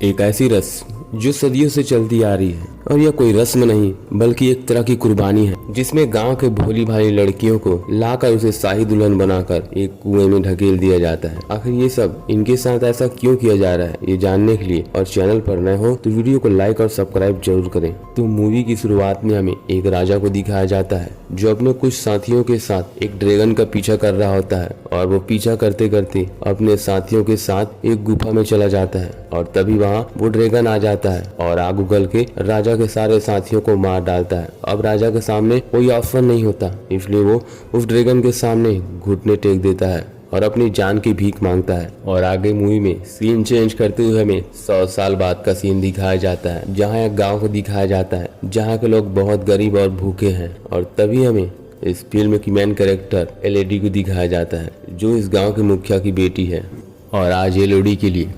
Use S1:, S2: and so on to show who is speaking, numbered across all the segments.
S1: एक ऐसी रस्म जो सदियों से चलती आ रही है, और यह कोई रस्म नहीं बल्कि एक तरह की कुर्बानी है, जिसमें गांव के भोली भाली लड़कियों को लाकर उसे शाही दुल्हन बनाकर एक कुएं में ढकेल दिया जाता है। आखिर ये सब इनके साथ ऐसा क्यों किया जा रहा है, ये जानने के लिए और चैनल पर नए हो तो वीडियो को लाइक और सब्सक्राइब जरूर करें। तो मूवी की शुरुआत में हमें एक राजा को दिखाया जाता है जो अपने कुछ साथियों के साथ एक ड्रैगन का पीछा कर रहा होता है, और वो पीछा करते करते अपने साथियों के साथ एक गुफा में चला जाता है। और तभी वहाँ वो ड्रैगन आ जाता है और आग उगल के राजा के सारे साथियों को मार डालता है। अब राजा के सामने कोई ऑप्शन नहीं होता, इसलिए वो उस ड्रैगन के सामने घुटने टेक देता है और अपनी जान की भीख मांगता है। और आगे मूवी में सीन चेंज करते हुए हमें 100 साल बाद का सीन दिखाया जाता है, जहाँ एक गाँव को दिखाया जाता है जहाँ के लोग बहुत गरीब और भूखे हैं। और तभी हमें इस फिल्म की मेन कैरेक्टर एलईडी को दिखाया जाता है, जो इस गाँव के मुखिया की बेटी है। और आज एलईडी के लिए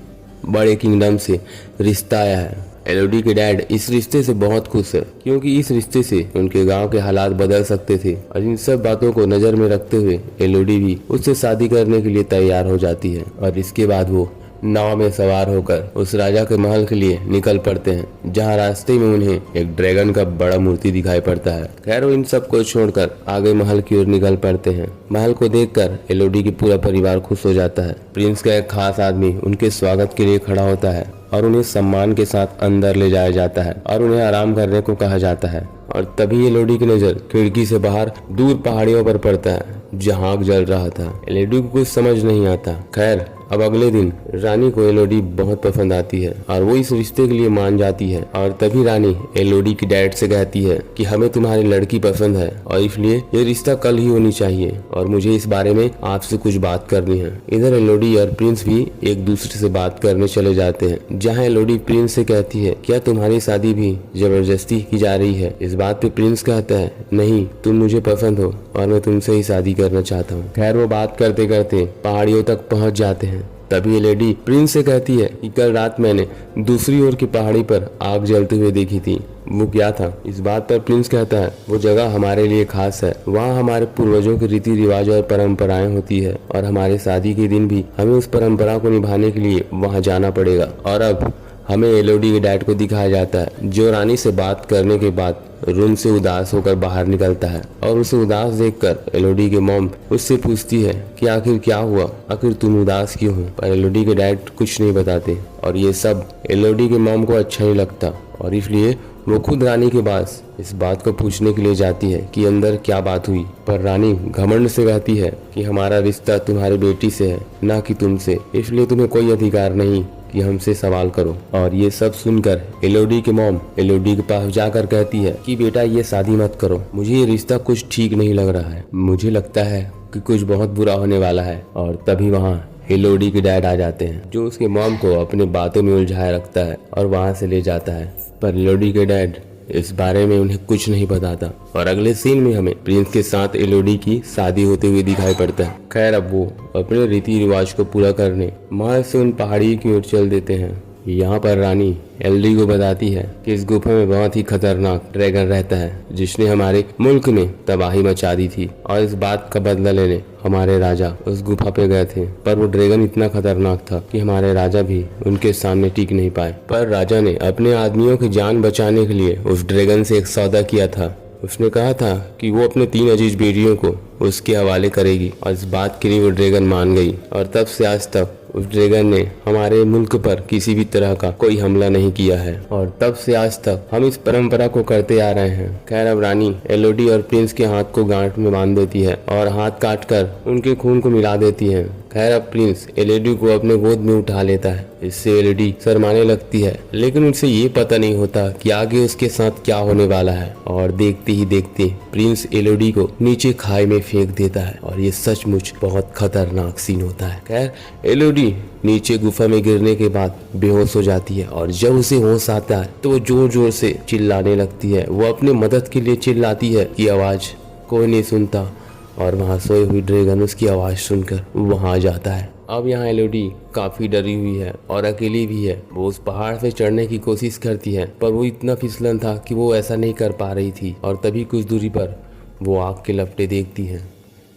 S1: बड़े किंगडम से रिश्ता आया है। एलओडी के डैड इस रिश्ते से बहुत खुश है, क्योंकि इस रिश्ते से उनके गांव के हालात बदल सकते थे। और इन सब बातों को नजर में रखते हुए एलओडी भी उससे शादी करने के लिए तैयार हो जाती है। और इसके बाद वो नाव में सवार होकर उस राजा के महल के लिए निकल पड़ते हैं, जहाँ रास्ते में उन्हें एक ड्रैगन का बड़ा मूर्ति दिखाई पड़ता है। खैर वो इन सब को छोड़कर आगे महल की ओर निकल पड़ते हैं। महल को देखकर एलओडी की पूरा परिवार खुश हो जाता है। प्रिंस का एक खास आदमी उनके स्वागत के लिए खड़ा होता है और उन्हें सम्मान के साथ अंदर ले जाया जाता है और उन्हें आराम करने को कहा जाता है। और तभी एलओडी की नजर खिड़की से बाहर दूर पहाड़ियों पर पड़ता है, जहाँ आग जल रहा था। एलओडी को कुछ समझ नहीं आता। खैर अब अगले दिन रानी को एलओडी बहुत पसंद आती है और वो इस रिश्ते के लिए मान जाती है। और तभी रानी एलओडी की डैड से कहती है कि हमें तुम्हारी लड़की पसंद है और इसलिए ये रिश्ता कल ही होनी चाहिए, और मुझे इस बारे में आपसे कुछ बात करनी है। इधर एलओडी और प्रिंस भी एक दूसरे से बात करने चले जाते हैं, जहाँ एलओडी प्रिंस से कहती है क्या तुम्हारी शादी भी जबरदस्ती की जा रही है। इस बात पे प्रिंस कहता है नहीं, तुम मुझे पसंद हो और मैं तुमसे ही शादी करना चाहता हूँ। खैर वो बात करते करते पहाड़ियों तक पहुँच जाते हैं। तभी लेडी प्रिंस से कहती है कि कल रात मैंने दूसरी ओर की पहाड़ी पर आग जलते हुए देखी थी, वो क्या था। इस बात पर प्रिंस कहता है वो जगह हमारे लिए खास है, वहाँ हमारे पूर्वजों के रीति रिवाज और परंपराएं होती है, और हमारे शादी के दिन भी हमें उस परंपरा को निभाने के लिए वहाँ जाना पड़ेगा। और अब हमें एलओडी के डैड को दिखाया जाता है, जो रानी से बात करने के बाद रूम से उदास होकर बाहर निकलता है। और उसे उदास देखकर एलओडी के मॉम उससे पूछती है कि आखिर क्या हुआ, आखिर तुम उदास क्यों हो। पर एलओडी के डैड कुछ नहीं बताते, और ये सब एलओडी के मॉम को अच्छा नहीं लगता, और इसलिए वो खुद रानी के पास इस बात को पूछने के लिए जाती है कि अंदर क्या बात हुई। पर रानी घमंड से कहती है कि हमारा रिश्ता तुम्हारी बेटी से है, ना कि तुमसे, इसलिए तुम्हें कोई अधिकार नहीं कि हमसे सवाल करो। और ये सब सुनकर एलओडी के मॉम एलओडी के पास जाकर कहती है कि बेटा ये शादी मत करो, मुझे ये रिश्ता कुछ ठीक नहीं लग रहा है, मुझे लगता है कि कुछ बहुत बुरा होने वाला है। और तभी वहाँ एलओडी के डैड आ जाते हैं, जो उसके मॉम को अपने बातों में उलझाए रखता है और वहाँ से ले जाता है। पर एलओडी के डैड इस बारे में उन्हें कुछ नहीं बताता। और अगले सीन में हमें प्रिंस के साथ एलओडी की शादी होते हुए दिखाई पड़ता है। खैर अब वो अपने रीति रिवाज को पूरा करने महल से उन पहाड़ी की ओर चल देते हैं। यहाँ पर रानी एलडी को बताती है कि इस गुफा में बहुत ही खतरनाक ड्रैगन रहता है, जिसने हमारे मुल्क में तबाही मचा दी थी, और इस बात का बदला लेने हमारे राजा उस गुफा पे गए थे। पर वो ड्रैगन इतना खतरनाक था कि हमारे राजा भी उनके सामने टिक नहीं पाए। पर राजा ने अपने आदमियों की जान बचाने के लिए उस ड्रैगन से एक सौदा किया था। उसने कहा था कि वो अपने 3 अजीज बेटियों को उसके हवाले करेगी, और इस बात के लिए वो ड्रैगन मान गई। और तब से आज तक उस ड्रैगन ने हमारे मुल्क पर किसी भी तरह का कोई हमला नहीं किया है, और तब से आज तक हम इस परंपरा को करते आ रहे हैं। खैर अब रानी एलओडी और प्रिंस के हाथ को गांठ में बांध देती है और हाथ काट कर उनके खून को मिला देती है। खैर अब प्रिंस एलओडी को अपने गोद में उठा लेता है। इससे एलओडी शर्माने लगती है, लेकिन उसे ये पता नहीं होता कि आगे उसके साथ क्या होने वाला है। और देखते ही देखते प्रिंस एलओडी को नीचे खाई में फेंक देता है, और ये सचमुच बहुत खतरनाक सीन होता है। खैर एलओडी नीचे गुफा में गिरने के बाद बेहोश हो जाती है, और जब उसे होश आता है तो वो जोर जोर से चिल्लाने लगती है। वो अपने मदद के लिए चिल्लाती है कि आवाज कोई नहीं सुनता, और वहाँ सोई हुई ड्रैगन उसकी आवाज सुनकर वहाँ आ जाता है। अब यहाँ एलओडी काफी डरी हुई है और अकेली भी है। वो उस पहाड़ से चढ़ने की कोशिश करती है, पर वो इतना फिसलन था कि वो ऐसा नहीं कर पा रही थी। और तभी कुछ दूरी पर वो आग के लपटे देखती है,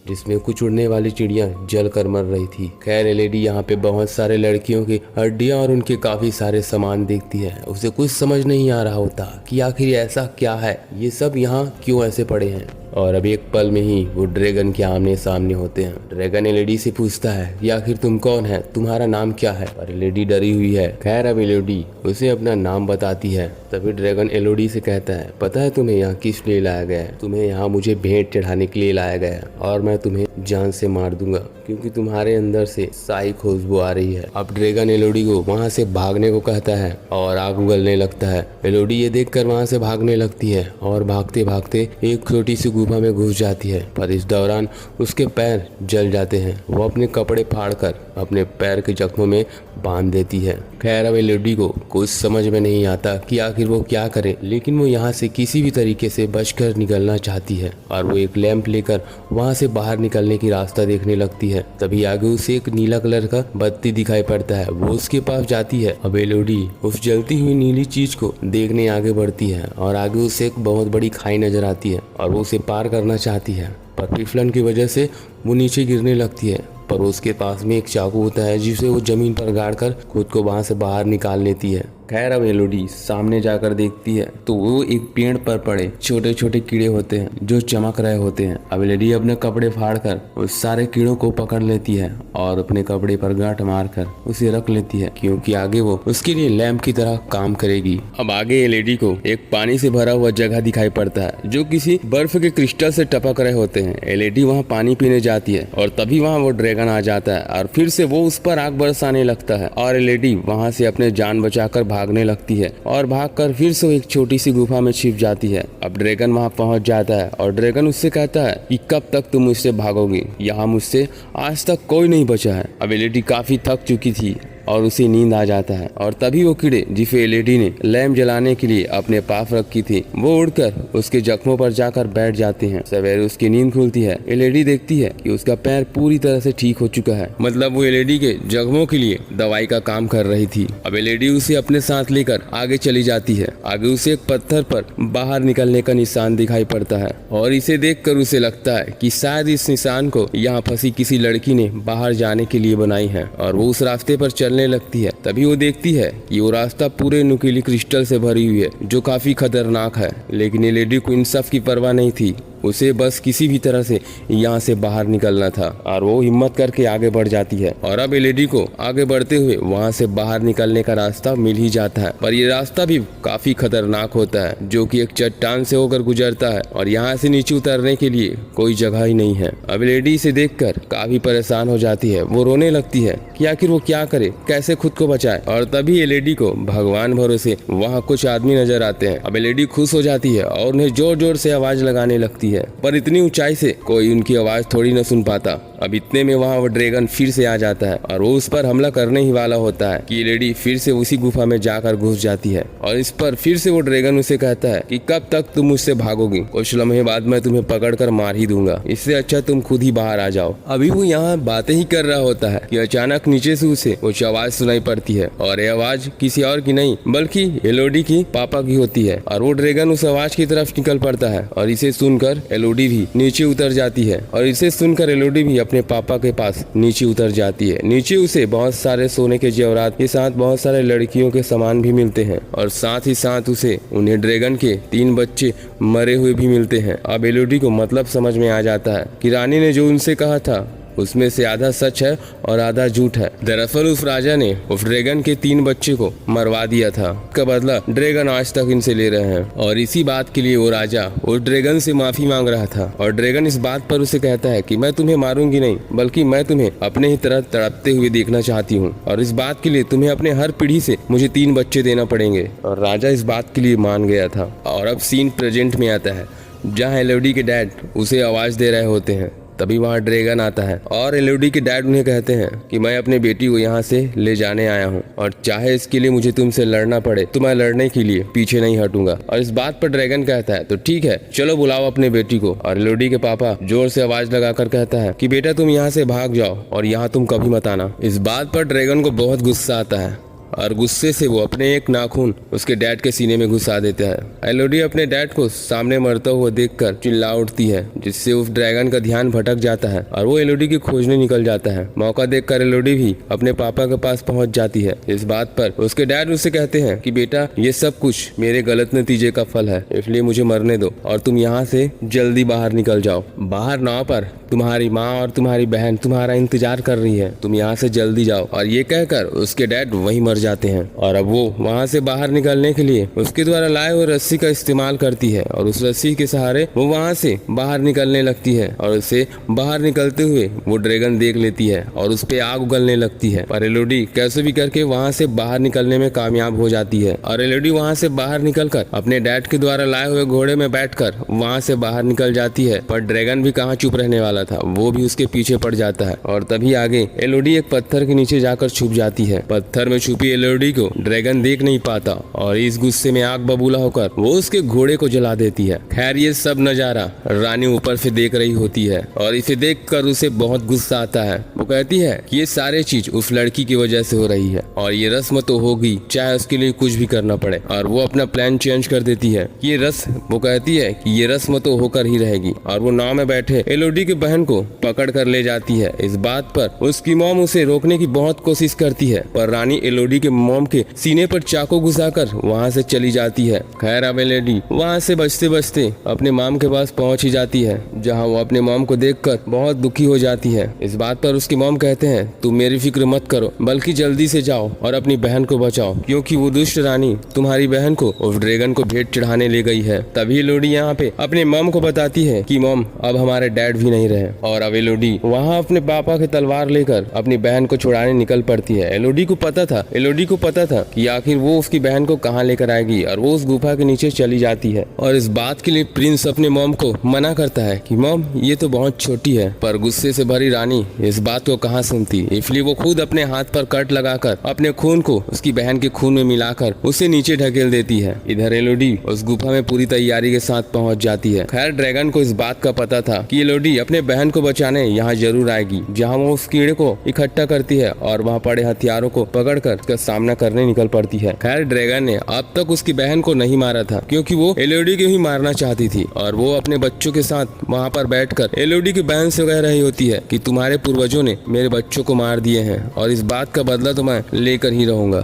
S1: जिसमें कुछ उड़ने वाली चिड़िया जल कर मर रही थी। खैर एलईडी यहाँ पे बहुत सारे लड़कियों की हड्डियां और उनके काफी सारे सामान देखती है। उसे कुछ समझ नहीं आ रहा होता कि आखिर ऐसा क्या है, ये सब यहाँ क्यों ऐसे पड़े हैं। और अब एक पल में ही वो ड्रैगन के आमने सामने होते हैं। ड्रैगन एलईडी से पूछता है कि आखिर तुम कौन है, तुम्हारा नाम क्या है। और एलईडी डरी हुई है। खैर अब एलईडी उसे अपना नाम बताती है। तभी ड्रैगन एलईडी से कहता है, पता है तुम्हें यहाँ किस लिए लाया गया है? तुम्हें यहाँ मुझे भेंट चढ़ाने के लिए लाया गया है और मैं तुम्हें जान से मार दूंगा क्योंकि तुम्हारे अंदर से शाही खुशबू आ रही है। अब ड्रैगन एलईडी को वहाँ से भागने को कहता है और आग उगलने लगता है। एलईडी ये देखकर वहाँ से भागने लगती है और भागते भागते एक छोटी सी गुफा में घुस जाती है। पर इस दौरान उसके पैर जल जाते हैं। वो अपने कपड़े फाड़कर अपने पैर के जख्मों में बांध देती है। खैर अब एलईडी को कुछ समझ में नहीं आता कि आखिर वो क्या करे, लेकिन वो यहाँ से किसी भी तरीके से बचकर निकलना चाहती है और वो एक लैंप लेकर वहाँ से बाहर निकलने की रास्ता देखने लगती है। तभी आगे उसे एक नीला कलर का बत्ती दिखाई पड़ता है। वो उसके पास जाती है। अब एलईडी उस जलती हुई नीली चीज को देखने आगे बढ़ती है और आगे उसे एक बहुत बड़ी खाई नजर आती है और वो उसे पार करना चाहती है, पर फिसलन की वजह से वो नीचे गिरने लगती है। पर उसके पास में एक चाकू होता है जिसे वो जमीन पर गाड़कर खुद को वहां से बाहर निकाल लेती है। खैर अब एलईडी सामने जाकर देखती है तो वो एक पेड़ पर पड़े छोटे छोटे कीड़े होते हैं जो चमक रहे होते हैं। अब एलईडी अपने कपड़े फाड़कर उस सारे कीड़ों को पकड़ लेती है और अपने कपड़े पर गांठ मारकर उसे रख लेती है क्योंकि आगे वो उसके लिए लैंप की तरह काम करेगी। अब आगे एलईडी को एक पानी से भरा हुआ जगह दिखाई पड़ता है जो किसी बर्फ के क्रिस्टल से टपक रहे होते हैं। एलईडी वहाँ पानी पीने जाती है और तभी वहाँ वो ड्रैगन आ जाता है और फिर से वो उस पर आग बरसाने लगता है और एलईडी वहाँ से अपने जान बचाकर भागने लगती है और भागकर फिर से एक छोटी सी गुफा में छिप जाती है। अब ड्रैगन वहां पहुंच जाता है और ड्रैगन उससे कहता है कि कब तक तुम मुझसे भागोगी, यहाँ मुझसे आज तक कोई नहीं बचा है। अब एलईडी काफी थक चुकी थी और उसे नींद आ जाता है और तभी वो कीड़े जिसे एलईडी ने लैंप जलाने के लिए अपने पास रखी थी वो उड़कर उसके जख्मों पर जाकर बैठ जाते हैं। सवेरे उसकी नींद खुलती है। एलईडी देखती है कि उसका पैर पूरी तरह से ठीक हो चुका है, मतलब वो एलईडी के जख्मों के लिए दवाई का काम कर रही थी। अब एलईडी उसे अपने साथ लेकर आगे चली जाती है। आगे उसे एक पत्थर पर बाहर निकलने का निशान दिखाई पड़ता है और इसे देखकर उसे लगता है कि शायद इस निशान को यहाँ फंसी किसी लड़की ने बाहर जाने के लिए बनाई है और वो उस रास्ते पर चलने लगती है। तभी वो देखती है कि वो रास्ता पूरे नुकीली क्रिस्टल से भरी हुई है जो काफी खतरनाक है, लेकिन एलईडी को इन सब की परवाह नहीं थी। उसे बस किसी भी तरह से यहाँ से बाहर निकलना था और वो हिम्मत करके आगे बढ़ जाती है। और अब एलईडी को आगे बढ़ते हुए वहाँ से बाहर निकलने का रास्ता मिल ही जाता है, पर ये रास्ता भी काफी खतरनाक होता है जो कि एक चट्टान से होकर गुजरता है और यहाँ से नीचे उतरने के लिए कोई जगह ही नहीं है। अब एलईडी इसे देखकर काफी परेशान हो जाती है। वो रोने लगती है कि आखिर वो क्या करे, कैसे खुद को बचाए। और तभी एलईडी को भगवान भरोसे वहाँ कुछ आदमी नजर आते हैं। अब एलईडी खुश हो जाती है और उन्हें जोर जोर से आवाज लगाने लगती है, पर इतनी ऊंचाई से कोई उनकी आवाज थोड़ी न सुन पाता। अब इतने में वहाँ वो ड्रैगन फिर से आ जाता है और वो उस पर हमला करने ही वाला होता है कि एलईडी फिर से उसी गुफा में जाकर घुस जाती है और इस पर फिर से वो ड्रैगन उसे कहता है कि कब तक तुम मुझसे भागोगी, कुछ लम्हे बाद मैं तुम्हें पकड़कर मार ही दूंगा, इससे अच्छा तुम खुद ही बाहर आ जाओ। अभी वो यहाँ बातें ही कर रहा होता है कि अचानक नीचे से उसे कुछ आवाज सुनाई पड़ती है और ये आवाज किसी और की नहीं बल्कि एलईडी की पापा की होती है। और वो ड्रैगन उस आवाज की तरफ निकल पड़ता है और इसे सुनकर एलईडी भी नीचे उतर जाती है और इसे सुनकर एलईडी भी अपने पापा के पास नीचे उतर जाती है। नीचे उसे बहुत सारे सोने के जेवरात के साथ बहुत सारे लड़कियों के सामान भी मिलते हैं और साथ ही साथ उसे उन्हें ड्रैगन के 3 बच्चे मरे हुए भी मिलते हैं। अब एलईडी को मतलब समझ में आ जाता है कि रानी ने जो उनसे कहा था उसमें से आधा सच है और आधा झूठ है। दरअसल उस राजा ने उस ड्रैगन के 3 बच्चे को मरवा दिया था, इसका बदला ड्रैगन आज तक इनसे ले रहे हैं। और इसी बात के लिए वो राजा उस ड्रैगन से माफी मांग रहा था और ड्रैगन इस बात पर उसे कहता है कि मैं तुम्हें मारूंगी नहीं बल्कि मैं तुम्हें अपने ही तरह तड़पते हुए देखना चाहती हूँ और इस बात के लिए तुम्हें अपने हर पीढ़ी से मुझे 3 बच्चे देना पड़ेंगे। और राजा इस बात के लिए मान गया था। और अब सीन प्रेजेंट में आता है जहाँ एलईडी के डैड उसे आवाज दे रहे होते हैं। तभी वहाँ ड्रैगन आता है और एलईडी के डैड उन्हें कहते हैं कि मैं अपने बेटी को यहाँ से ले जाने आया हूँ और चाहे इसके लिए मुझे तुमसे लड़ना पड़े तो मैं लड़ने के लिए पीछे नहीं हटूंगा। और इस बात पर ड्रैगन कहता है तो ठीक है चलो बुलाओ अपने बेटी को। और एलईडी के पापा जोर से आवाज लगाकर कहता है कि बेटा तुम यहाँ से भाग जाओ और यहाँ तुम कभी मत आना। इस बात पर ड्रैगन को बहुत गुस्सा आता है और गुस्से से वो अपने एक नाखून उसके डैड के सीने में घुसा देता है। एलोडी अपने डैड को सामने मरता हुआ देखकर चिल्ला उठती है, जिससे उस ड्रैगन का ध्यान भटक जाता है और वो एलोडी की खोजने निकल जाता है। मौका देखकर एलोडी भी अपने पापा के पास पहुंच जाती है। इस बात पर उसके डैड उसे कहते हैं कि बेटा, ये सब कुछ मेरे गलत नतीजे का फल है, इसलिए मुझे मरने दो और तुम यहाँ से जल्दी बाहर निकल जाओ। बाहर नाव पर तुम्हारी माँ और तुम्हारी बहन तुम्हारा इंतजार कर रही है, तुम यहाँ से जल्दी जाओ। और ये कहकर उसके डैड वहीं मर जाते हैं और अब वो वहाँ से बाहर निकलने के लिए उसके द्वारा लाए हुए रस्सी का इस्तेमाल करती है और उस रस्सी के सहारे वो वहाँ से बाहर निकलने लगती है और उसे बाहर निकलते हुए वो ड्रैगन देख लेती है और उस पे आग उगलने लगती है। पर एलोडी कैसे भी करके वहाँ से बाहर निकलने में कामयाब हो जाती है और एलोडी वहाँ से बाहर निकलकर अपने डैड के द्वारा लाए हुए घोड़े में बैठकर वहाँ से बाहर निकल जाती है। पर ड्रैगन भी कहाँ चुप रहने वाला था, वो भी उसके पीछे पड़ जाता है और तभी आगे एलोडी एक पत्थर के नीचे जाकर छुप जाती है। पत्थर में छुपी एलोडी को ड्रैगन देख नहीं पाता और इस गुस्से में आग बबूला होकर वो उसके घोड़े को जला देती है। खैर, ये सब नजारा रानी ऊपर से देख रही होती है और इसे देखकर उसे बहुत गुस्सा आता है। वो कहती है कि ये सारे चीज उस लड़की की वजह से हो रही है और ये रस्म तो होगी, चाहे उसके लिए कुछ भी करना पड़े। और वो अपना प्लान चेंज कर देती है कि ये रस्म, वो कहती है कि ये रस्म तो होकर ही रहेगी और वो नाव में बैठे एलोडी की बहन को पकड़ कर ले जाती है। इस बात पर उसकी मॉम उसे रोकने की बहुत कोशिश करती है, पर रानी एलोडी के मॉम के सीने पर चाकू घुसाकर वहाँ से चली जाती है। खैर, अब एलोडी वहाँ से बचते बचते अपने मॉम के पास पहुँच ही जाती है, जहाँ वो अपने मॉम को देखकर बहुत दुखी हो जाती है। इस बात पर उसकी मॉम कहते हैं, तुम मेरी फिक्र मत करो, बल्कि जल्दी से जाओ और अपनी बहन को बचाओ, क्योंकि वो दुष्ट रानी तुम्हारी बहन को उस ड्रैगन को भेंट चढ़ाने ले गई है। तभी एलोडी यहाँ पे अपने मॉम को बताती है कि मॉम, अब हमारे डैड भी नहीं रहे। और अब एलोडी वहाँ अपने पापा की तलवार लेकर अपनी बहन को छुड़ाने निकल पड़ती है। एलोडी को पता था कि आखिर वो उसकी बहन को कहाँ लेकर आएगी और वो उस गुफा के नीचे चली जाती है। और इस बात के लिए प्रिंस अपने मॉम को मना करता है कि मॉम, ये तो बहुत छोटी है। पर गुस्से से भरी रानी इस बात को कहाँ सुनती, इसलिए वो खुद अपने हाथ पर कट लगाकर अपने खून को उसकी बहन के खून में मिलाकर उसे नीचे ढकेल देती है। इधर एलोडी उस गुफा में पूरी तैयारी के साथ पहुंच जाती है। खैर, ड्रैगन को इस बात का पता था कि एलोडी अपने बहन को बचाने यहाँ जरूर आएगी, जहाँ वो उस कीड़े को इकट्ठा करती है और वहाँ पड़े हथियारों को पकड़कर उसका सामना करने निकल पड़ती है। खैर, ड्रैगन ने अब तक उसकी बहन को नहीं मारा था, क्योंकि वो एलोडी को ही मारना चाहती थी और वो अपने बच्चों के साथ वहाँ पर बैठकर एलोडी की बहन से कह रही होती है कि तुम्हारे पूर्वजों ने मेरे बच्चों को मार दिए हैं और इस बात का बदला तो मैं लेकर ही रहूंगा।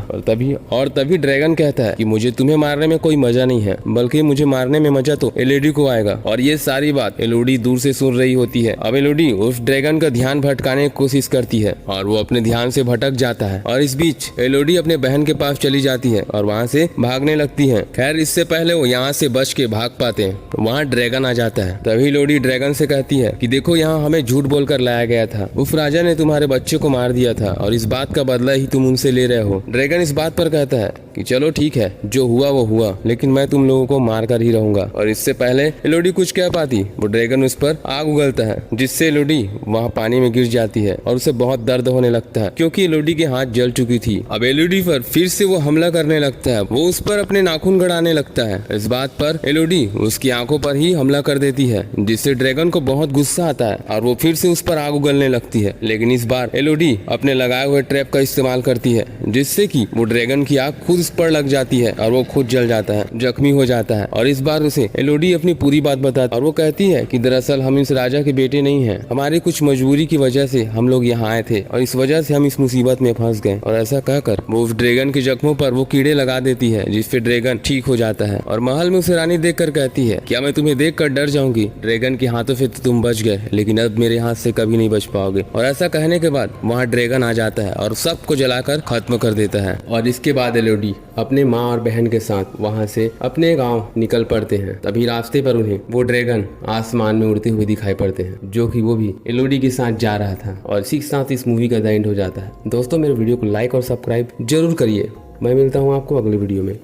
S1: और तभी ड्रैगन कहता है कि मुझे तुम्हें मारने में कोई मजा नहीं है, बल्कि मुझे मारने में मजा तो एलोडी को आएगा। और ये सारी बात एलोडी दूर से सुन रही होती है। अब एलोडी उस ड्रैगन का ध्यान भटकाने की कोशिश करती है और वो अपने ध्यान से भटक जाता है और इस बीच एलोडी अपने बहन के पास चली जाती है और वहाँ से भागने लगती है। खैर, इससे पहले वो यहाँ से बच के भाग पाते हैं, वहाँ ड्रैगन आ जाता है। तभी एलोडी ड्रैगन से कहती है कि देखो, यहाँ हमें झूठ बोलकर लाया गया था, उस राजा ने तुम्हारे बच्चे को मार दिया था और इस बात का बदला ही तुम उनसे ले रहे हो। ड्रैगन इस बात पर कहता है कि चलो ठीक है, जो हुआ वो हुआ, लेकिन मैं तुम लोगों को मार कर ही रहूंगा। और इससे पहले एलोडी कुछ कह पाती, वो ड्रैगन उस पर आग उगलता है, जिससे एलोडी वहाँ पानी में गिर जाती है और उसे बहुत दर्द होने लगता है, क्योंकि एलोडी के हाथ जल चुकी थी। अब एलोडी पर फिर से वो हमला करने लगता है, वो उस पर अपने नाखून गड़ाने लगता है। इस बात पर एलोडी उसकी आंखों पर ही हमला कर देती है, जिससे ड्रैगन को बहुत गुस्सा आता है और वो फिर से उस पर आग उगलने लगती है। लेकिन इस बार एलोडी अपने लगाए हुए ट्रैप का इस्तेमाल करती है, जिससे कि वो ड्रैगन की आग खुद उस पर लग जाती है और वो खुद जल जाता है, जख्मी हो जाता है। और इस बार उसे एलोडी अपनी पूरी बात बताती और वो कहती है कि दरअसल हम इस राजा के बेटे नहीं हैं, हमारी कुछ मजबूरी की वजह से हम लोग यहाँ आए थे और इस वजह से हम इस मुसीबत में फंस गए। और ऐसा कहकर वो उस ड्रैगन के जख्मों पर वो कीड़े लगा देती है, जिससे ड्रैगन ठीक हो जाता है। और महल में उसे रानी देखकर कहती है, क्या मैं तुम्हें देखकर डर जाऊंगी? ड्रैगन के हाथों से तो तुम बच गए, लेकिन अब मेरे हाथ से कभी नहीं बच पाओगे। और ऐसा कहने के बाद वहाँ ड्रैगन आ जाता है और सबको जलाकर खत्म कर देता है। और इसके बाद एलोडी अपने माँ और बहन के साथ वहाँ से अपने गाँव निकल पड़ते हैं। तभी रास्ते पर उन्हें वो ड्रैगन आसमान में उड़ते हुए दिखाई पड़ते हैं, जो कि वो भी एलोडी के साथ जा रहा था। और इसी के साथ इस मूवी का एंड हो जाता है। दोस्तों, मेरे वीडियो को लाइक और सब्सक्राइब जरूर करिए। मैं मिलता हूँ आपको अगले वीडियो में।